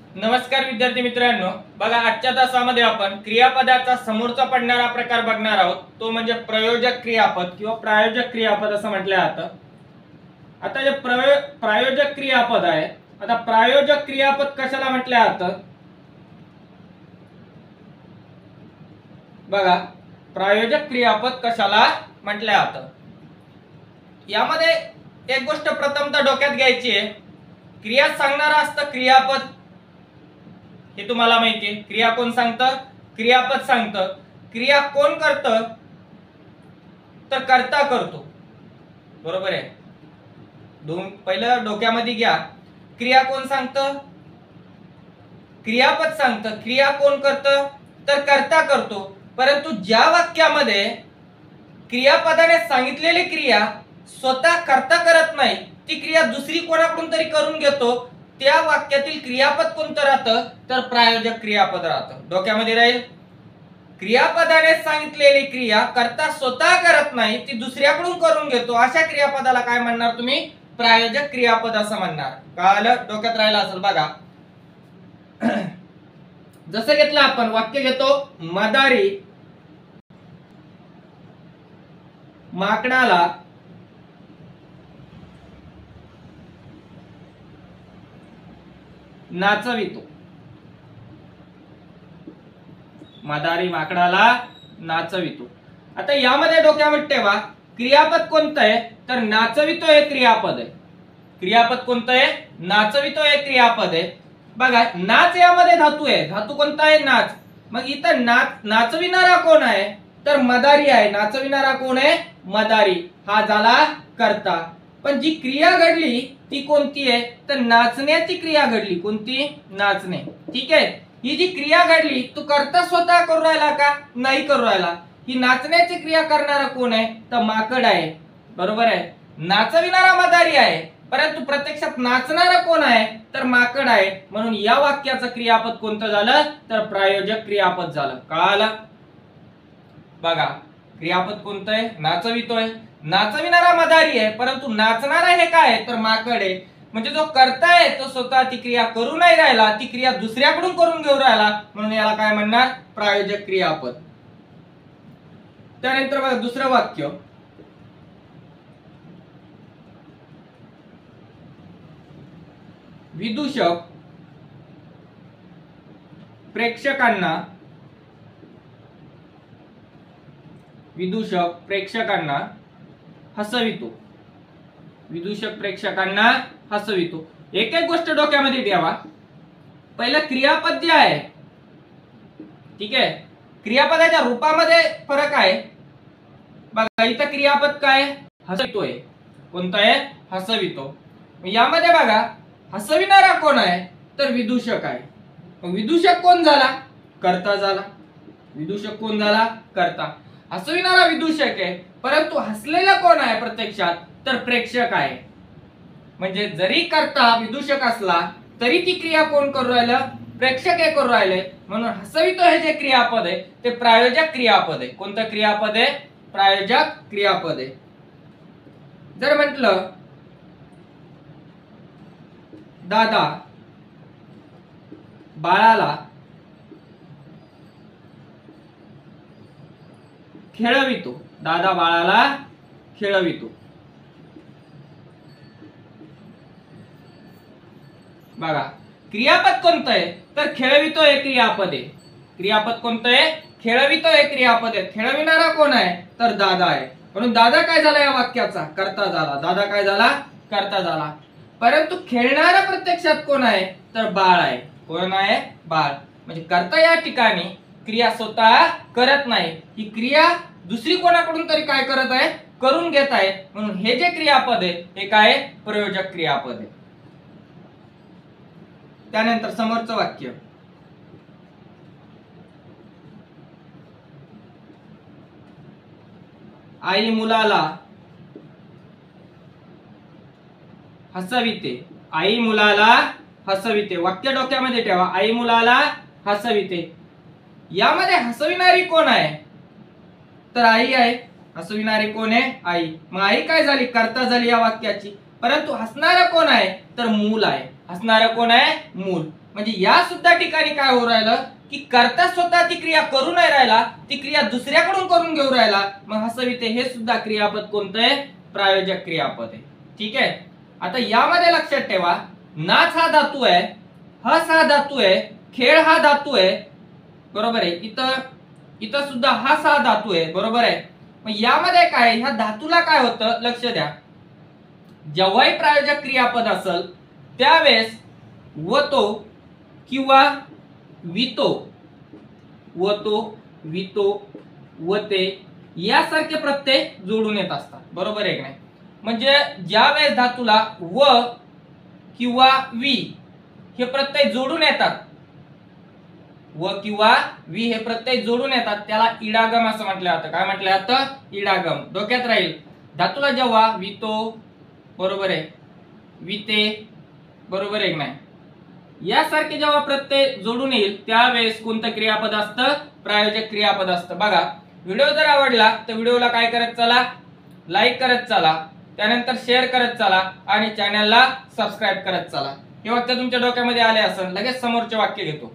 नमस्कार विद्यार्थी मित्रांनो, बघा आजच्या तासामध्ये आपण क्रियापदाचा समोरचा पडणारा प्रकार बघणार आहोत. तो म्हणजे प्रयोजक क्रियापद किंवा प्रायोजक क्रियापद असं म्हटलं जातं. आता जे प्रायोजक क्रियापद आहे, आता प्रायोजक क्रियापद कशाला म्हटलं जातं? बघा, प्रायोजक क्रियापद कशाला म्हटलं जातं? यामध्ये एक गोष्ट प्रथमतः डोक्यात घ्यायची आहे. क्रिया सांगणारा असतं क्रियापद, हे तुम्हाला माहिती आहे. क्रिया कोण सांगतं? क्रियापद सांगतं. क्रिया कोण करतं? तर कर्ता करतो. बरोबर आहे. पहिलं डोक्यामध्ये घ्या. क्रिया कोण सांगतं? क्रियापद सांगतं. क्रिया कोण करतं? तर कर्ता करतो. परंतु ज्या वाक्यामध्ये क्रियापदाने सांगितलेली क्रिया स्वतः कर्ता करत नाही, ती क्रिया दुसरी कोणाकडून तरी करून घेतो, त्या वाक्यातील क्रियापद कोणतं राहतं? तर प्रायोजक क्रियापद राहतं. डोक्यामध्ये राहील. क्रियापदाने सांगितलेली क्रिया कर्ता स्वतः करत नाही, ती दुसऱ्याकडून करून घेतो, अशा क्रियापदाला काय म्हणणार तुम्ही? प्रायोजक क्रियापद असं म्हणणार. कळालं? डोक्यात राहिलं असेल. बघा, जसं घेतलं आपण वाक्य घेतो, मदारी माकडाला नाचवितो. मदारी माकडाला नाचवितो. आता यामध्ये डोक्यामध्ये ठेवा, क्रियापद कोणतं आहे? तर नाचवितो हे क्रियापद आहे. क्रियापद कोणतं आहे? नाचवितो हे क्रियापद आहे. बघा, नाच यामध्ये धातू आहे. धातू कोणता आहे? नाच. मग इथं नाचविणारा कोण आहे? तर मदारी आहे. नाचविणारा कोण आहे? मदारी. हा झाला कर्ता. पण जी क्रिया घडली ती कोणती आहे? तर नाचण्याची क्रिया घडली. कोणती? नाचणे. ठीक आहे. ही जी क्रिया घडली, तू कर्ता स्वतः करू राहिला का? नाही करू राहिला. ही नाचण्याची क्रिया करणारा कोण आहे? तर माकड आहे. बरोबर आहे. नाचविणारा मदारी आहे, परंतु प्रत्यक्षात नाचणारा कोण आहे? तर माकड आहे. म्हणून या वाक्याचं क्रियापद कोणतं झालं? तर प्रायोजक क्रियापद झालं. कळालं? बघा, क्रियापद कोणतं आहे? नाचवितोय. नाचविणारा मदारी आहे, परंतु नाचणारा हे काय आहे? तर माकड आहे. म्हणजे जो कर्ता आहे तो स्वतः ती क्रिया करू नाही राहिला, ती क्रिया दुसऱ्याकडून करून घेऊ राहिला, म्हणून याला काय म्हणणार? प्रायोजक क्रियापद. त्यानंतर बघा दुसरं वाक्य, विदूषक प्रेक्षकांना हसवितो. विदूषक प्रेक्षकांना हसवितो. एक एक गोष्ट डोक्यामध्ये ठेवा. पहिलं क्रियापद जे आहे, ठीक आहे, क्रियापदाच्या रूपामध्ये फरक आहे. बघा, इथं क्रियापद काय? हसवितोय. कोणतं आहे? हसवितो. यामध्ये बघा, हसविणारा कोण आहे? तर विदूषक आहे. मग विदूषक कोण झाला? कर्ता झाला. विदूषक कोण झाला? कर्ता. हसविणारा विदूषक आहे, परंतु हसलेला कोण आहे प्रत्यक्षात? तर प्रेक्षक आहे. म्हणजे जरी कर्ता विदूषक असला तरी ती क्रिया कोण करू राहिलं? प्रेक्षक हे करू राहिले. म्हणून हसवितो हे जे क्रियापद आहे ते प्रायोजक क्रियापद आहे. कोणतं क्रियापद आहे? प्रायोजक क्रियापद आहे. जर म्हटलं दादा बाळाला खेळवितो. दादा बाळाला खेळवितो. बघा, क्रियापद कोणतं आहे? तर खेळवितो हे क्रियापद आहे. क्रियापद कोणतं आहे? खेळवितो हे क्रियापद आहे. खेळविणारा कोण आहे? तर दादा आहे. म्हणून दादा काय झाला? या वाक्याचा कर्ता झाला. दादा काय झाला? कर्ता झाला. परंतु खेळणारा प्रत्यक्षात कोण आहे? तर बाळ आहे. कोण आहे? बाळ. म्हणजे कर्ता या ठिकाणी क्रिया स्वतः करत नाही, ही क्रिया दुसरी कोणाकडून तरी काय करत आहे? करून घेत आहे. म्हणून हे जे क्रियापद आहे हे काय? प्रयोजक क्रियापद आहे. त्यानंतर समोरचं वाक्य, आई मुलाला हसविते. आई मुलाला हसविते. वाक्य डोक्यामध्ये ठेवा. आई मुलाला हसविते. यामध्ये हसविणारी कोण आहे? तर आई आहे. हसविणारी कोण आहे? आई. मग आई काय झाली? कर्ता झाली या वाक्याची. परंतु हसणारा कोण आहे? तर मूल आहे. हसणारा कोण आहे? मूल. म्हणजे या सुद्धा ठिकाणी काय होऊ राहिलं की कर्ता स्वतः ती क्रिया करू नाही राहिला, ती क्रिया दुसऱ्याकडून करून घेऊ राहिला, मग हसविते हे सुद्धा क्रियापद कोणतं आहे? प्रायोजक क्रियापद आहे. ठीक आहे. आता यामध्ये लक्षात ठेवा, नाच हा धातू आहे, हस हा धातू आहे, खेळ हा धातू आहे, बरोबर आहे. इथं सुद्धा हस हा धातू आहे, बरोबर आहे. मग यामध्ये काय, ह्या धातूला काय होतं लक्ष द्या, जेव्हाही प्रायोजक क्रियापद असेल त्यावेळेस वतो किंवा वितो, वतो, वितो, वते यासारखे प्रत्यय जोडून येत असतात, बरोबर आहे की नाही. म्हणजे ज्या वेळेस धातूला व किंवा वी हे प्रत्यय जोडून येतात, व किंवा वी हे प्रत्यय जोडून येतात, त्याला इडागम असं म्हटलं जातं. काय म्हटलं जातं? इडागम. डोक्यात राहील. धातूला जेव्हा वितो, बरोबर आहे, विते, बरोबर आहे की नाही, यासारखे जेव्हा प्रत्यय जोडून येईल त्यावेळेस कोणतं क्रियापद असतं? प्रायोजक क्रियापद असतं. बघा, व्हिडिओ जर आवडला तर व्हिडिओला काय करत चला, लाईक करत चला, त्यानंतर शेअर करत चला आणि चॅनलला सबस्क्राईब करत चला. हे वाक्य तुमच्या डोक्यामध्ये आले असेल, लगेच समोरचे वाक्य घेतो.